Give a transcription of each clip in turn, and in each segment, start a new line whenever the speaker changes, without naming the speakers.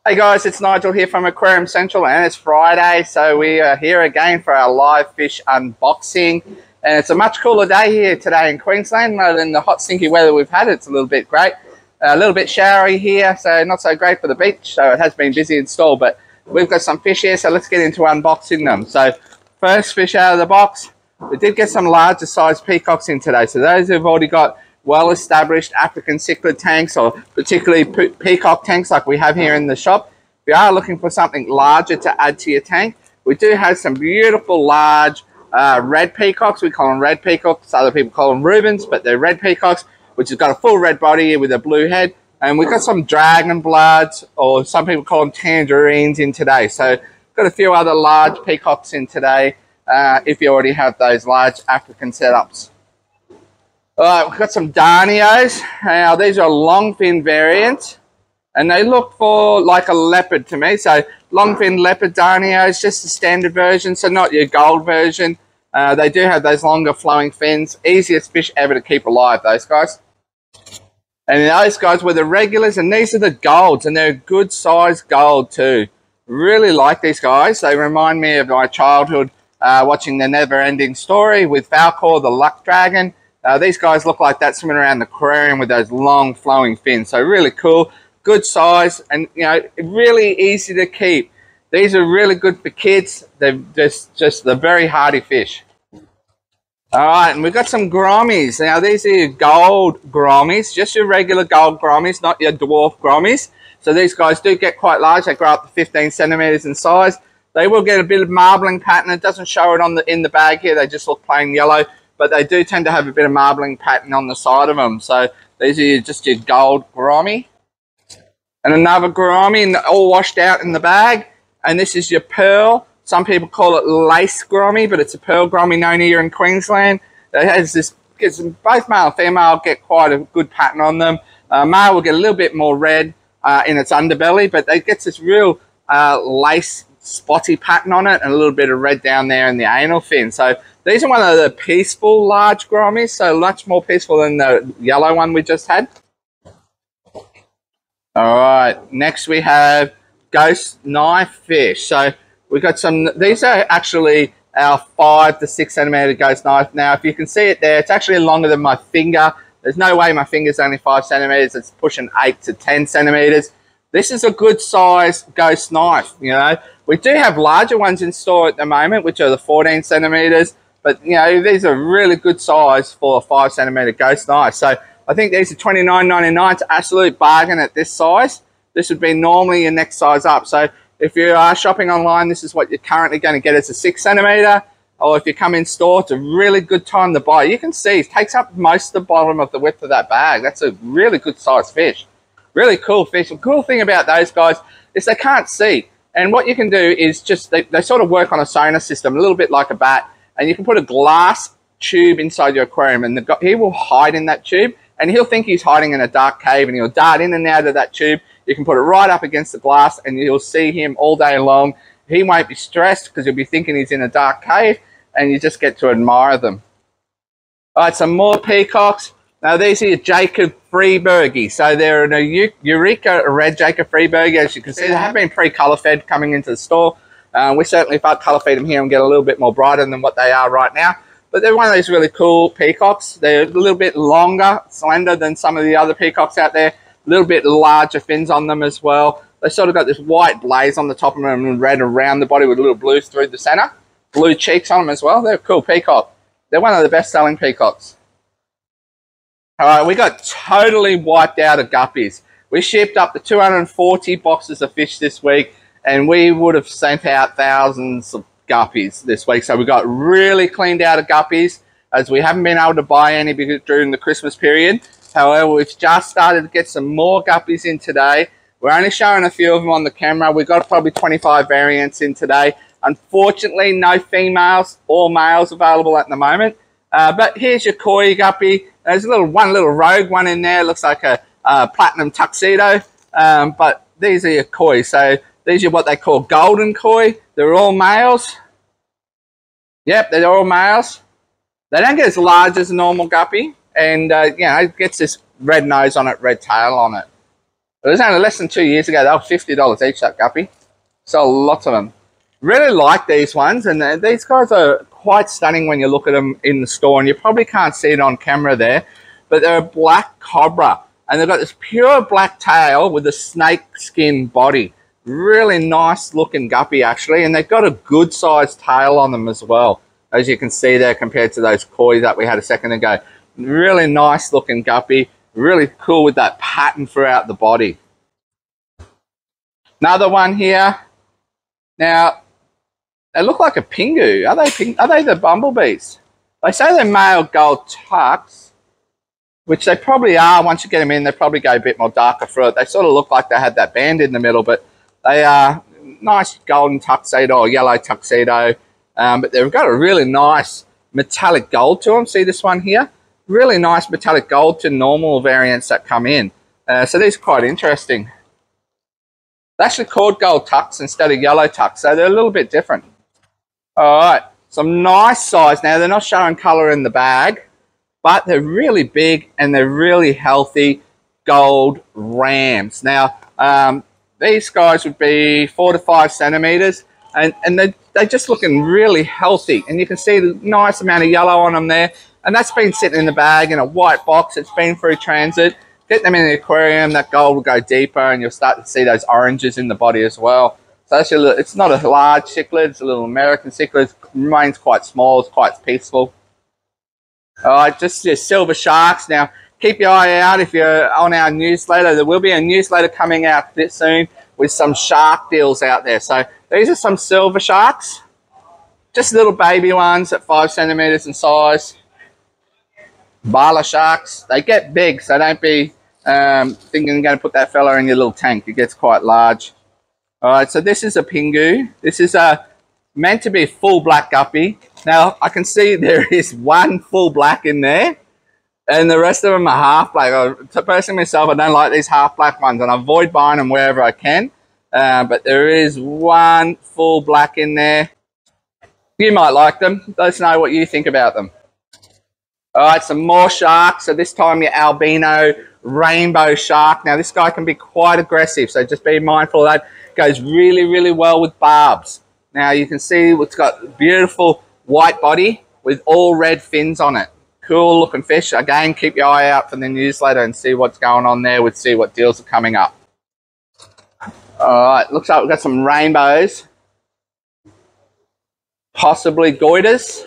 Hey guys, it's Nigel here from Aquarium Central, and it's Friday, so we are here again for our live fish unboxing. And it's a much cooler day here today in Queensland rather than the hot stinky weather we've had. It's a little bit great, a little bit showery here, so not so great for the beach. So it has been busy in store, but we've got some fish here, so let's get into unboxing them. So first fish out of the box, we did get some larger size peacocks in today. So those who've already got well-established African cichlid tanks, or particularly peacock tanks like we have here in the shop, if you are looking for something larger to add to your tank, we do have some beautiful large red peacocks. We call them red peacocks. Other people call them Rubens, but they're red peacocks, which has got a full red body with a blue head. And we've got some dragon bloods, or some people call them tangerines, in today. So got a few other large peacocks in today if you already have those large African setups. Alright, we've got some Danios. Now, these are a long fin variant, and they look for like a leopard to me. So, long fin leopard Danios, just the standard version, so not your gold version. They do have those longer flowing fins. Easiest fish ever to keep alive, those guys. And those guys were the regulars, and these are the golds, and they're a good size gold too. Really like these guys. They remind me of my childhood watching The Never Ending Story with Falcor, the luck dragon. These guys look like that swimming around the aquarium with those long flowing fins. So really cool, good size, and you know, really easy to keep. These are really good for kids. They're just the very hardy fish. All right, and we've got some grommies. Now these are your gold grommies, just your regular gold grommies, not your dwarf grommies. So these guys do get quite large. They grow up to 15 centimeters in size. They will get a bit of marbling pattern. It doesn't show it on in the bag here. They just look plain yellow, but they do tend to have a bit of marbling pattern on the side of them. So these are just your gold grommy. And another grommy, all washed out in the bag. And this is your pearl. Some people call it lace grommy, but it's a pearl grommy known here in Queensland. It has this, both male and female get quite a good pattern on them. Male will get a little bit more red in its underbelly, but it gets this real lace spotty pattern on it, and a little bit of red down there in the anal fin. So these are one of the peaceful large grommies, so much more peaceful than the yellow one we just had. All right, next we have ghost knife fish. So we've got some, these are actually our 5 to 6 centimeter ghost knife. Now, if you can see it there, it's actually longer than my finger. There's no way my finger's only 5 centimeters. It's pushing 8 to 10 centimeters. This is a good size ghost knife, you know. We do have larger ones in store at the moment, which are the 14 centimeters. But, you know, these are really good size for a 5 centimeter ghost knife. So I think these are $29.99. It's an absolute bargain at this size. This would be normally your next size up. So if you are shopping online, this is what you're currently going to get as a 6 centimeter. Or if you come in store, it's a really good time to buy. You can see it takes up most of the bottom of the width of that bag. That's a really good size fish. Really cool fish. The cool thing about those guys is they can't see. And what you can do is just, they sort of work on a sonar system, a little bit like a bat. And you can put a glass tube inside your aquarium, and he will hide in that tube, and he'll think he's hiding in a dark cave, and he'll dart in and out of that tube. You can put it right up against the glass, and you'll see him all day long. He won't be stressed because he'll be thinking he's in a dark cave, and you just get to admire them. All right, some more peacocks. Now, these are your Jacob Freebergi. So they're in a Eureka red Jacob Freebergi. As you can see, they have been pre-color fed coming into the store. We certainly color feed them here and get a little bit more brighter than what they are right now. But they're one of these really cool peacocks. They're a little bit longer, slender than some of the other peacocks out there. A little bit larger fins on them as well. They sort of got this white blaze on the top of them and red around the body with little blues through the center. Blue cheeks on them as well. They're a cool peacock. They're one of the best-selling peacocks. All right, we got totally wiped out of guppies. We shipped up to 240 boxes of fish this week, and we would have sent out thousands of guppies this week. So we got really cleaned out of guppies, as we haven't been able to buy any during the Christmas period. However, we've just started to get some more guppies in today. We're only showing a few of them on the camera. We've got probably 25 variants in today. Unfortunately, no females or males available at the moment. But here's your koi guppy. There's one little rogue one in there. Looks like a platinum tuxedo. But these are your koi. So these are what they call golden koi. They're all males. Yep, they're all males. They don't get as large as a normal guppy. And, you know, it gets this red nose on it, red tail on it. It was only less than 2 years ago. They were $50 each, that guppy. So lots of them. Really like these ones, and these guys are quite stunning when you look at them in the store, and you probably can't see it on camera there, but they're a black cobra, and they've got this pure black tail with a snake skin body. Really nice looking guppy, actually, and they've got a good sized tail on them as well, as you can see there compared to those koi that we had a second ago. Really nice looking guppy, really cool with that pattern throughout the body. Another one here. Now, they look like a pingu. Are they the bumblebees? They say they're male gold tucks, which they probably are. Once you get them in, they probably go a bit more darker through it. They sort of look like they had that band in the middle, but they are nice golden tuxedo or yellow tuxedo. But they've got a really nice metallic gold to them. See this one here? Really nice metallic gold to normal variants that come in. So these are quite interesting. They're actually called gold tucks instead of yellow tucks, so they're a little bit different. All right, some nice size. Now, they're not showing colour in the bag, but they're really big and they're really healthy gold rams. Now, these guys would be 4 to 5 centimetres, and they're just looking really healthy. And you can see the nice amount of yellow on them there. And that's been sitting in the bag in a white box. It's been through transit. Get them in the aquarium, that gold will go deeper, and you'll start to see those oranges in the body as well. So actually, it's not a large cichlid, it's a little American cichlid. It remains quite small, it's quite peaceful. All right, just your silver sharks. Now, keep your eye out if you're on our newsletter. There will be a newsletter coming out this soon with some shark deals out there. So these are some silver sharks. Just little baby ones at 5 centimetres in size. Bala sharks, they get big, so don't be thinking you're going to put that fella in your little tank. It gets quite large. All right, so this is a pingu. This is meant to be a full black guppy. Now, I can see there is one full black in there, and the rest of them are half black. Personally, myself, I don't like these half black ones, and I avoid buying them wherever I can. But there is one full black in there. You might like them. Let us know what you think about them. All right, some more sharks. So this time your albino rainbow shark. Now this guy can be quite aggressive, so just be mindful of that. Goes really, really well with barbs. Now you can see it's got a beautiful white body with all red fins on it. Cool looking fish. Again, keep your eye out for the newsletter and see what's going on there. We'll see what deals are coming up. All right, looks like we've got some rainbows. Possibly goiters.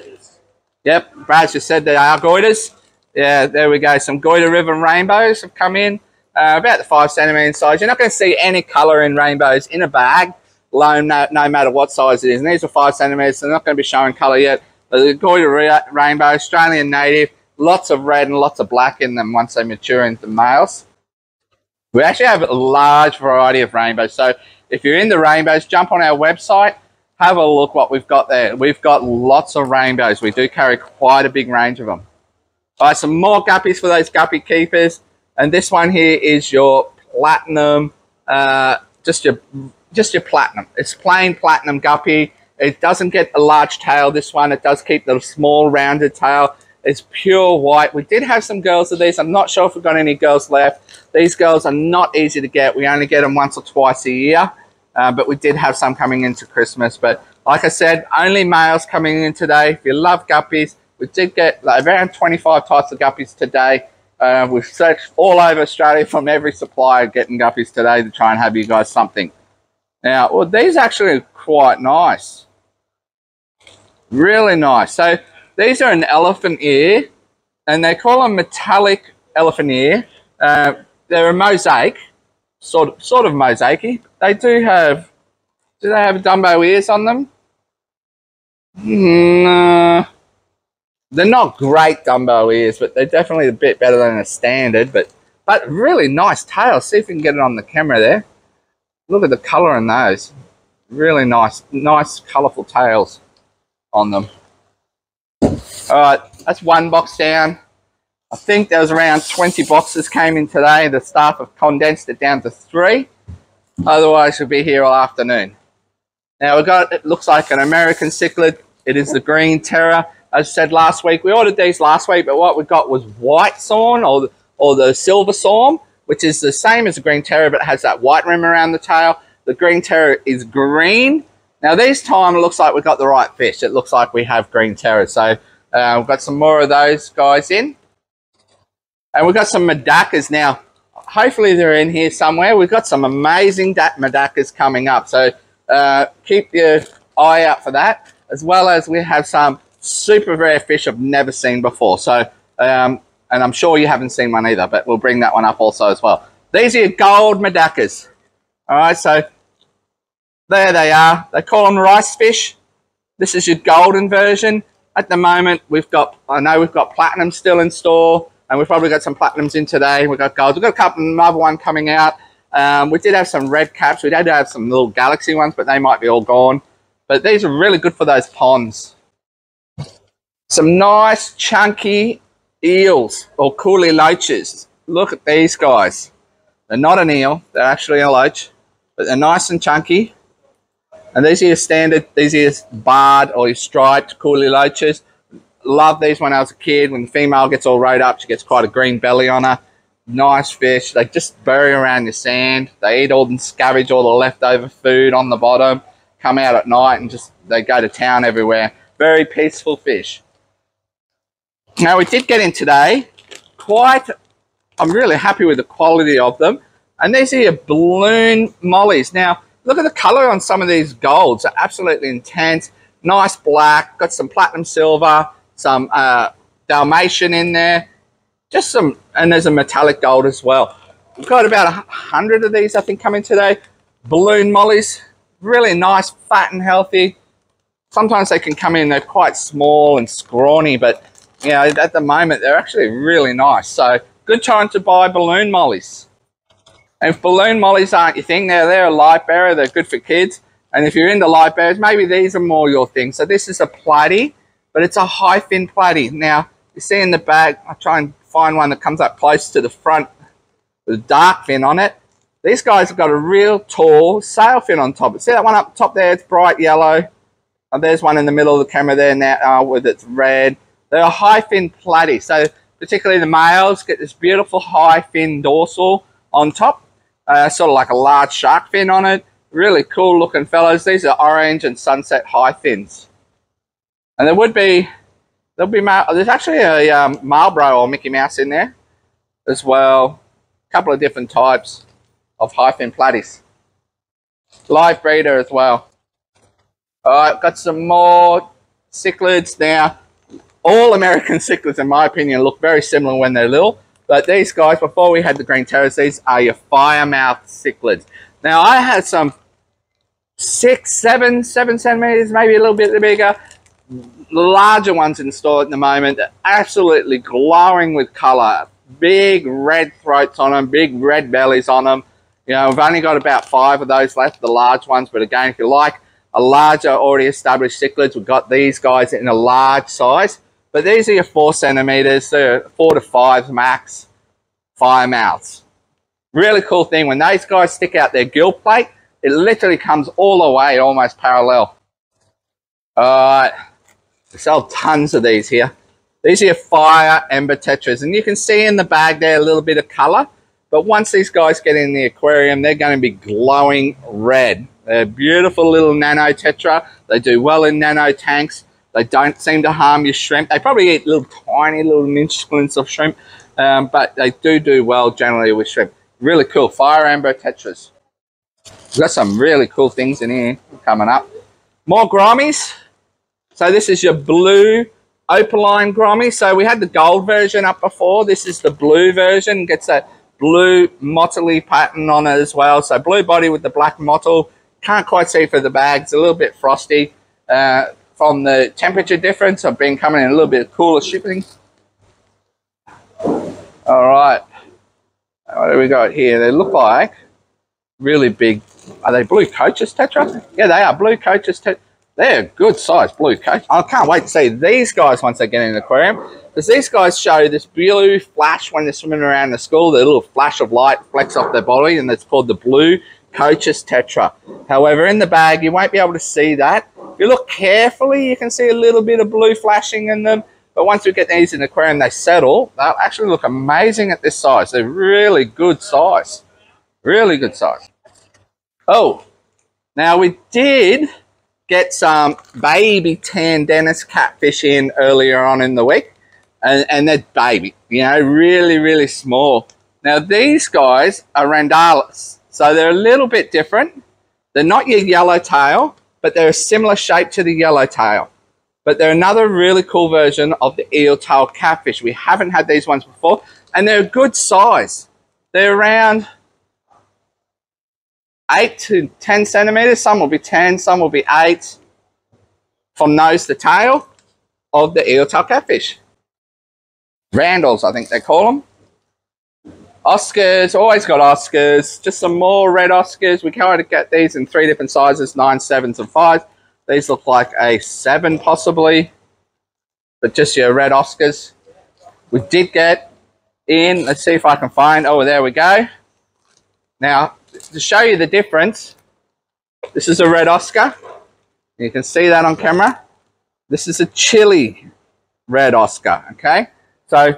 Yep, Brad just said they are goiters. Yeah, there we go. Some goiter ribbon rainbows have come in, about the 5 centimetre size. You're not going to see any colour in rainbows in a bag, no matter what size it is. And these are 5 centimetres, so they're not going to be showing colour yet. But the goiter rainbow, Australian native, lots of red and lots of black in them once they mature into males. We actually have a large variety of rainbows. So if you're into rainbows, jump on our website. Have a look what we've got there. We've got lots of rainbows. We do carry quite a big range of them. All right, some more guppies for those guppy keepers. And this one here is your platinum, just your platinum. It's plain platinum guppy. It doesn't get a large tail, this one. It does keep the small rounded tail. It's pure white. We did have some girls of these. I'm not sure if we've got any girls left. These girls are not easy to get. We only get them once or twice a year. But we did have some coming into Christmas. But like I said, only males coming in today. If you love guppies, we did get around 25 types of guppies today. We've searched all over Australia from every supplier getting guppies today to try and have you guys something. Now, well, these actually are quite nice. Really nice. So these are an elephant ear, and they call them metallic elephant ear. They're a mosaic. Sort of mosaicy. They do they have Dumbo ears on them? No. They're not great Dumbo ears, but they're definitely a bit better than a standard. But really nice tails. See if we can get it on the camera there. Look at the colour in those. Really nice colourful tails on them. All right, that's one box down. I think there was around 20 boxes came in today. The staff have condensed it down to 3. Otherwise, we'll be here all afternoon. Now, we've got, it looks like an American cichlid. It is the green terror. As I said last week, we ordered these last week, but what we got was white sawn or the silver sawn. which is the same as a green terror, but it has that white rim around the tail. The green terror is green. Now this time it looks like we've got the right fish. It looks like we have green terror. So we've got some more of those guys in. And we've got some Medakers now. Hopefully they're in here somewhere. We've got some amazing Medakers coming up. So keep your eye out for that. As well as we have some super rare fish I've never seen before. So, and I'm sure you haven't seen one either, but we'll bring that one up also as well. These are your gold Medakers. All right, so there they are. They call them rice fish. This is your golden version. At the moment, I know we've got platinum still in store, and we've probably got some platinums in today. We've got golds. We've got a couple, another one coming out. We did have some red caps. We did have some little galaxy ones, but they might be all gone. But these are really good for those ponds. Some nice chunky eels or coolie loaches. Look at these guys. They're not an eel. They're actually a loach. But they're nice and chunky. And these are your standard, these are your barred or your striped coolie loaches. Love these when I was a kid. When the female gets all rode up, she gets quite a green belly on her. Nice fish. They just bury around your sand. They eat all and scavenge all the leftover food on the bottom. Come out at night and just, they go to town everywhere. Very peaceful fish. Now we did get in today, I'm really happy with the quality of them. And these are your balloon mollies. Now, look at the color on some of these golds. They're absolutely intense. Nice black, got some platinum silver, some Dalmatian in there. Just some, and there's a metallic gold as well. We've got about 100 of these, I think, coming today. Balloon mollies, really nice, fat and healthy. Sometimes they can come in, they're quite small and scrawny, but you know, at the moment, they're actually really nice. So, good time to buy balloon mollies. And if balloon mollies aren't your thing, they're a light bearer. They're good for kids. And if you're into light bearers, maybe these are more your thing. So, this is a platy, but it's a high fin platy. Now, you see in the bag, I'll try and find one that comes up close to the front with a dark fin on it. These guys have got a real tall sail fin on top. See that one up top there? It's bright yellow. And there's one in the middle of the camera there now with its red. They're a high fin platy, so particularly the males get this beautiful high fin dorsal on top, sort of like a large shark fin on it. Really cool looking fellows. These are orange and sunset high fins. And there's actually a Marlboro or Mickey Mouse in there as well. A couple of different types of high fin platies. Live breeder as well. All right, got some more cichlids now. All American cichlids, in my opinion, look very similar when they're little. But these guys, before we had the green terrors, these are your firemouth cichlids. Now, I had some 7 centimeters, maybe a little bit bigger. The larger ones in store at the moment are absolutely glowing with colour. Big red throats on them, big red bellies on them. You know, we've only got about 5 of those left, the large ones. But again, if you like a larger, already established cichlids, we've got these guys in a large size. But these are your 4 centimeters, so 4 to 5 max firemouths. Really cool thing, when those guys stick out their gill plate, it literally comes all the way, almost parallel. Alright, we sell tons of these here. These are your fire ember tetras, and you can see in the bag there a little bit of colour. But once these guys get in the aquarium, they're going to be glowing red. They're beautiful little nano tetra. They do well in nano tanks. They don't seem to harm your shrimp. They probably eat little tiny little minusculins of shrimp, but they do well generally with shrimp. Really cool. Fire amber tetras. We've got some really cool things in here coming up. More grommies. So this is your blue opaline grommy. So we had the gold version up before. This is the blue version. Gets that blue mottly pattern on it as well. So blue body with the black mottle. Can't quite see through the bag. It's a little bit frosty. From the temperature difference, I've been coming in a little bit cooler shipping. All right, what do we got here? They look like really big. Are they blue coaches tetra? Yeah, they are blue coaches tetra. They're good size blue coach. I can't wait to see these guys once they get in the aquarium, because these guys show this blue flash when they're swimming around the school. The little flash of light flecks off their body, and it's called the blue coaches tetra. However, in the bag, you won't be able to see that. If you look carefully, you can see a little bit of blue flashing in them, But once we get these in the aquarium, they settle. They'll actually look amazing at this size. They're really good size. Really good size. Oh, now we did get some baby tan Dennis catfish in earlier on in the week. And they're baby, you know, really, really small. Now these guys are Randalis. So they're a little bit different. They're not your yellowtail, but they're a similar shape to the yellowtail. But they're another really cool version of the eel-tail catfish. We haven't had these ones before, and they're a good size. They're around 8 to 10 centimeters. Some will be 10, some will be 8 from nose to tail of the eel-tail catfish. Randalls, I think they call them. Oscars, always got Oscars. Just some more red Oscars. We can get these in 3 different sizes, 9, 7s, and 5s. These look like a 7 possibly, but just your red Oscars. We did get in, let's see if I can find, oh, there we go. Now, to show you the difference, this is a red Oscar. You can see that on camera. This is a chili red Oscar, okay? So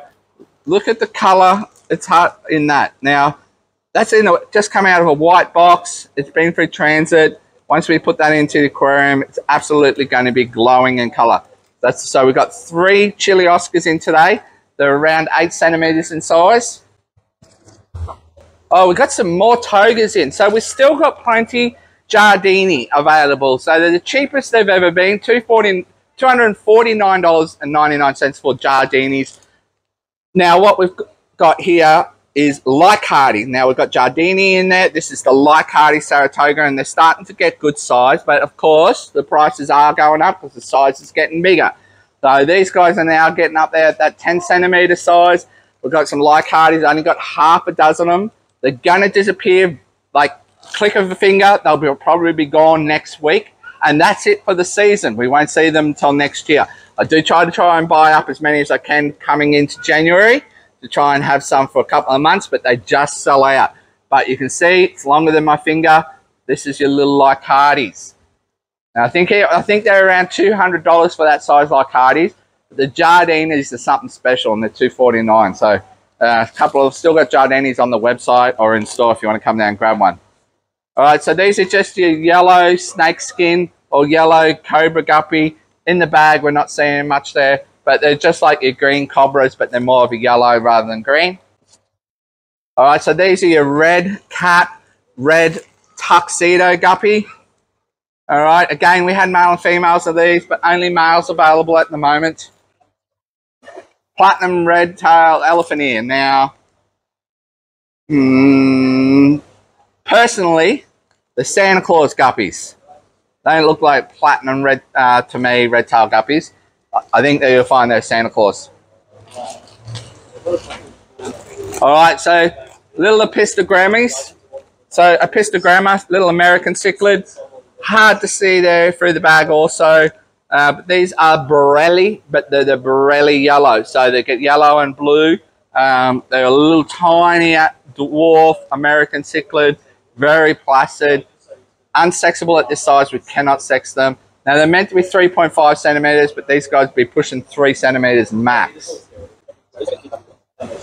look at the color, it's hot in that. Now, that's just come out of a white box. It's been through transit. Once we put that into the aquarium, it's absolutely going to be glowing in color. So we've got 3 chili Oscars in today. They're around 8 centimeters in size. Oh, we've got some more togas in. So we've still got plenty Giardini available. So they're the cheapest they've ever been, $249.99 for Giardinis. Now, what we've got here is Leichhardt. Now, we've got Giardini in there. This is the Leichhardt Saratoga, and they're starting to get good size. But, of course, the prices are going up because the size is getting bigger. So these guys are now getting up there at that 10-centimeter size. We've got some Leichhardts. Only got half a dozen of them. They're going to disappear like click of a finger. They'll probably be gone next week. And that's it for the season. We won't see them until next year. I do try and buy up as many as I can coming into January to try and have some for a couple of months, but they just sell out. But you can see it's longer than my finger. This is your little Leichhardts. Now I think they're around $200 for that size Leichhardts. The Giardinis are something special, and they're $249. So a couple of still got Giardinis on the website or in store if you want to come down and grab one. All right, so these are just your yellow snake skin or yellow cobra guppy. In the bag, we're not seeing much there, but they're just like your green cobras, but they're more of a yellow rather than green. All right, so these are your red cat, red tuxedo guppy. All right, again, we had male and females of these, but only males available at the moment. Platinum red tail elephant ear. Now, personally, the Santa Claus guppies. They don't look like platinum red, to me, red tail guppies. I think that you'll find they're Santa Claus. All right, so little apistogrammies. So apistogramma, little American cichlid. Hard to see there through the bag also. But these are Borelli, but they're the Borelli yellow. So they get yellow and blue. They're a little tiny dwarf American cichlid, very placid. Unsexable at this size, we cannot sex them. Now they're meant to be 3.5 centimeters, but these guys be pushing 3 centimeters max.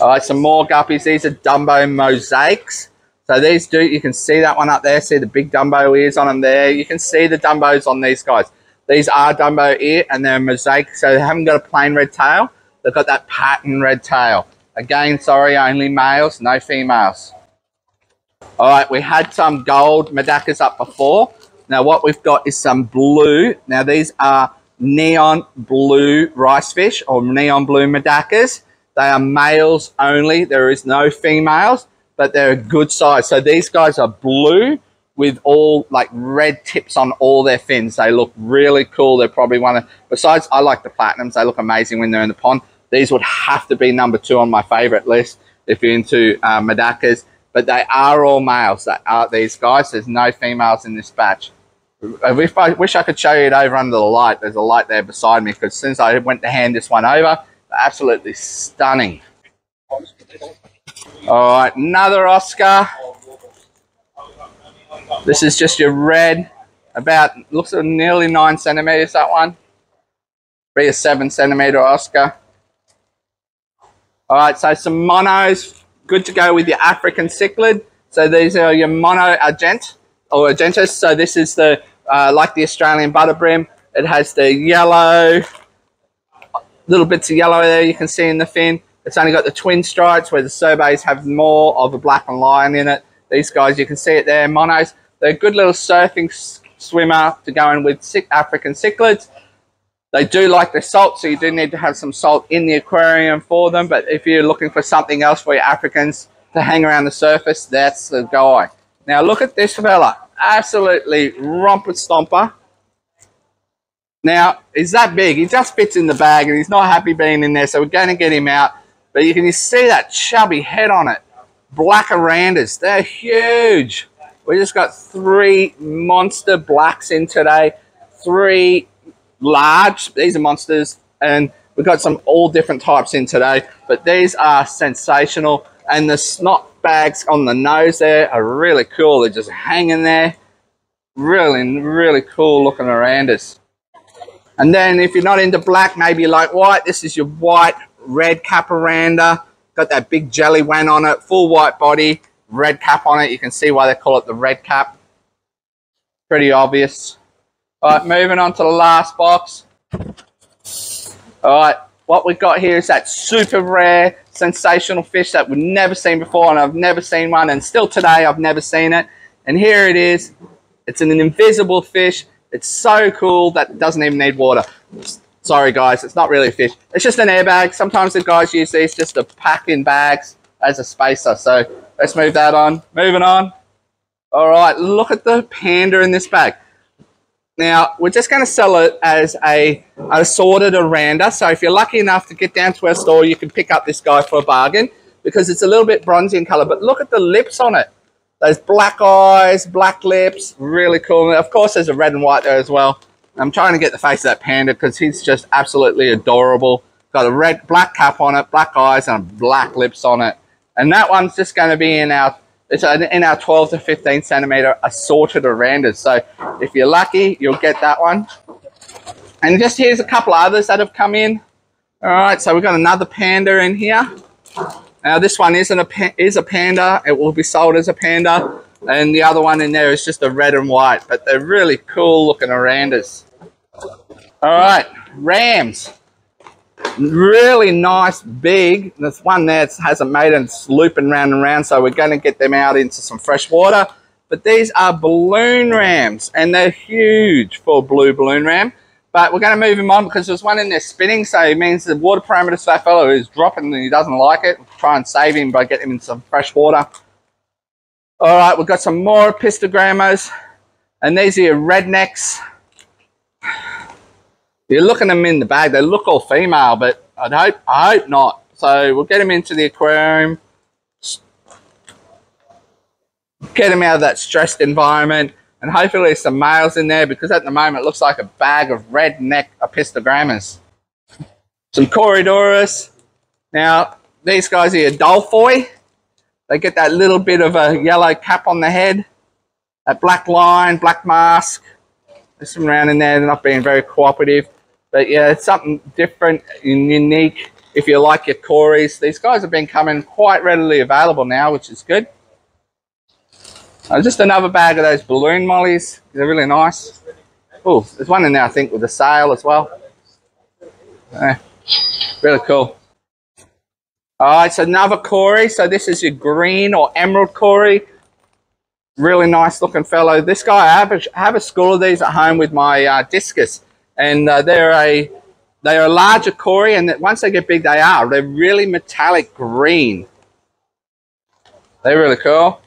All right, some more guppies. These are Dumbo mosaics. So these you can see that one up there. See the big Dumbo ears on them there. You can see the Dumbos on these guys. These are Dumbo ear, and they're mosaic, so they haven't got a plain red tail. They've got that pattern red tail. Again, sorry, only males, no females. All right, we had some gold Medacas up before. Now what we've got is some blue. Now these are neon blue rice fish or neon blue Medacas. They are males only. There is no females, but they're a good size. So these guys are blue with all like red tips on all their fins. They look really cool. They're probably one of, besides I like the platinums, they look amazing when they're in the pond. These would have to be number 2 on my favorite list if you're into Medacas. But they are all males, that are these guys. There's no females in this batch. I wish I could show you it over under the light. There's a light there beside me, because as soon as I went to hand this one over, they're absolutely stunning. All right, another Oscar. This is just your red, looks like nearly 9 centimeters, that one. Be a 7 centimeter Oscar. All right, so some monos, good to go with your African cichlid. So these are your mono argent or argentus. So this is the like the Australian butterbrim. It has the yellow, little bits of yellow there you can see in the fin. It's only got the twin stripes, where the Sorbets have more of a black and lion in it. These guys, you can see it there, monos. They're a good little surfing swimmer to go in with African cichlids. They do like the salt, so you do need to have some salt in the aquarium for them. But if you're looking for something else for your Africans to hang around the surface, that's the guy. Now look at this fella. Absolutely romper stomper. Now, he's that big. He just fits in the bag, and he's not happy being in there, so we're going to get him out. But you can see that chubby head on it. Black Arandas. They're huge. We just got 3 monster blacks in today. 3 large. These are monsters. And we've got some all different types in today. But these are sensational. And the snot bags on the nose there are really cool. They're just hanging there. Really, really cool looking Arandas. And then if you're not into black, maybe you like white. This is your white red cap Aranda. Got that big jelly wan on it, full white body, red cap on it. You can see why they call it the red cap. Pretty obvious. All right, moving on to the last box. All right, what we've got here is that super rare, sensational fish that we've never seen before, and I've never seen one, and still today I've never seen it. And here it is. It's an invisible fish. It's so cool that it doesn't even need water. Sorry guys, it's not really a fish. It's just an airbag. Sometimes the guys use these just to pack in bags as a spacer. So let's move that on. Moving on. All right, look at the panda in this bag. Now, we're just going to sell it as a assorted Aranda. So if you're lucky enough to get down to our store, you can pick up this guy for a bargain because it's a little bit bronzy in color. But look at the lips on it. Those black eyes, black lips, really cool. And of course, there's a red and white there as well. I'm trying to get the face of that panda because he's just absolutely adorable. Got a black cap on it, black eyes, and black lips on it. And that one's just going to be in our 12 to 15 centimeter assorted Arandas. So if you're lucky, you'll get that one. And just here's a couple others that have come in. All right, so we've got another panda in here. Now this one is a panda. It will be sold as a panda. And the other one in there is just a red and white. But they're really cool looking Arandas. All right, rams. Really nice, big. There's one there that hasn't made it. It's looping round and round. So we're going to get them out into some fresh water. But these are balloon rams. And they're huge for a blue balloon ram. But we're going to move him on because there's one in there spinning. So it means the water parameter for that fellow is dropping and he doesn't like it. We'll try and save him by getting him in some fresh water. All right, we've got some more pistogrammas, and these are your rednecks. You're looking at them in the bag. They look all female, but I hope not. So we'll get them into the aquarium, get them out of that stressed environment, and hopefully there's some males in there because at the moment it looks like a bag of redneck pistogrammas. Some Corydoras. Now, these guys are your Dolphoi. They get that little bit of a yellow cap on the head, that black line, black mask. There's some around in there. They're not being very cooperative. But yeah, it's something different and unique if you like your Corys. These guys have been coming quite readily available now, which is good. Just another bag of those balloon mollies. They're really nice. Oh, there's one in there, I think, with a sail as well. Really cool. All right, so another Cory. So this is your green or emerald Cory. Really nice looking fellow. This guy, I have a school of these at home with my discus. And they're a larger Cory, and once they get big, they're really metallic green. They're really cool.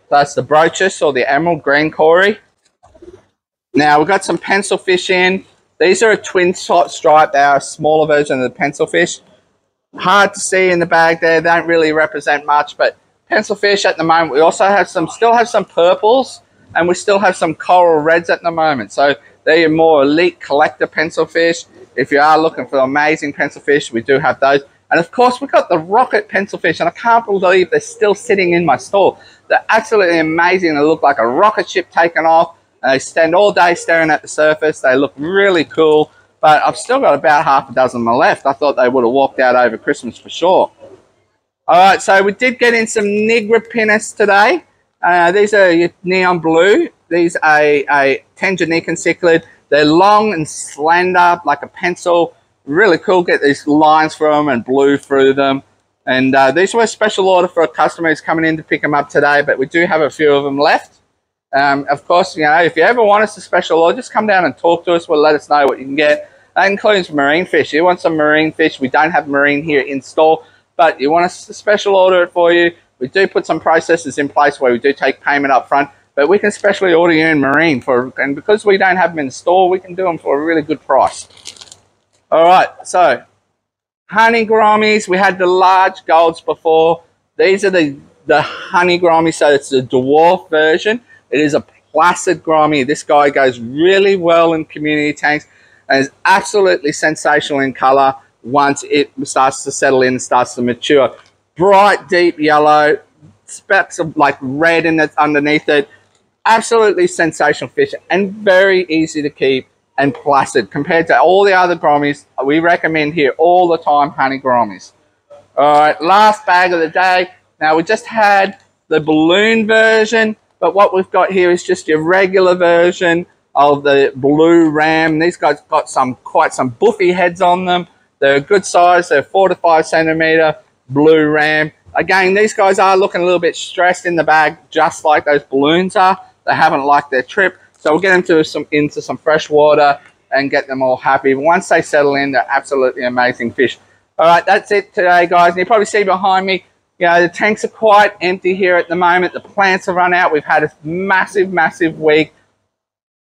That's the Brochus or the emerald green Cory. Now we've got some pencil fish in. These are a twin stripe. They are a smaller version of the pencil fish. Hard to see in the bag there. They don't really represent much, but pencil fish at the moment. We also have still have some purples, and we still have some coral reds at the moment. So they're your more elite collector pencil fish. If you are looking for amazing pencil fish, we do have those. And of course, we've got the rocket pencil fish, and I can't believe they're still sitting in my store. They're absolutely amazing. They look like a rocket ship taken off. They stand all day staring at the surface. They look really cool. but I've still got about half a dozen of them left. I thought they would have walked out over Christmas for sure. All right, so we did get in some Nigripinus today. These are neon blue. These are a Tanganyikan cichlid. They're long and slender, like a pencil. Really cool. Get these lines from them and blue through them. And these were a special order for a customer who's coming in to pick them up today, but we do have a few of them left. Of course, you know, if you ever want us to special order, just come down and talk to us. We'll let us know what you can get. That includes marine fish. You want some marine fish? We don't have marine here in store, but you want us to special order it for you. We do put some processes in place where we do take payment up front, but we can specially order you in marine and because we don't have them in store, we can do them for a really good price. All right, so honey gouramis. We had the large golds before. These are the honey gourami, so it's the dwarf version. It is a placid gourami. This guy goes really well in community tanks and is absolutely sensational in color once it starts to settle in and starts to mature. Bright, deep yellow, specks of like red in it underneath it. Absolutely sensational fish and very easy to keep and placid compared to all the other gouramis. We recommend here all the time honey gouramis. All right, last bag of the day. Now we just had the balloon version, but what we've got here is just your regular version of the blue ram. These guys got quite some buffy heads on them. They're a good size. They're 4 to 5 centimeter blue ram. Again, these guys are looking a little bit stressed in the bag, just like those balloons are. They haven't liked their trip, so we'll get them into some fresh water and get them all happy. Once they settle in, they're absolutely amazing fish. All right, that's it today, guys. And you probably see behind me, you know, the tanks are quite empty here at the moment. The plants have run out. We've had a massive, massive week.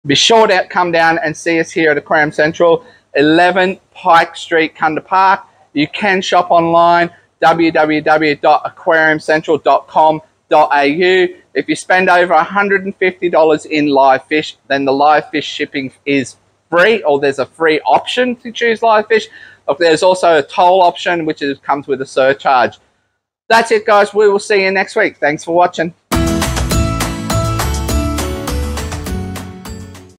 Be sure to come down and see us here at Aquarium Central, 11 Pike Street, Kunda Park. You can shop online, www.aquariumcentral.com.au. If you spend over $150 in live fish, then the live fish shipping is free, or there's a free option to choose live fish. There's also a toll option, which comes with a surcharge. That's it, guys. We will see you next week. Thanks for watching.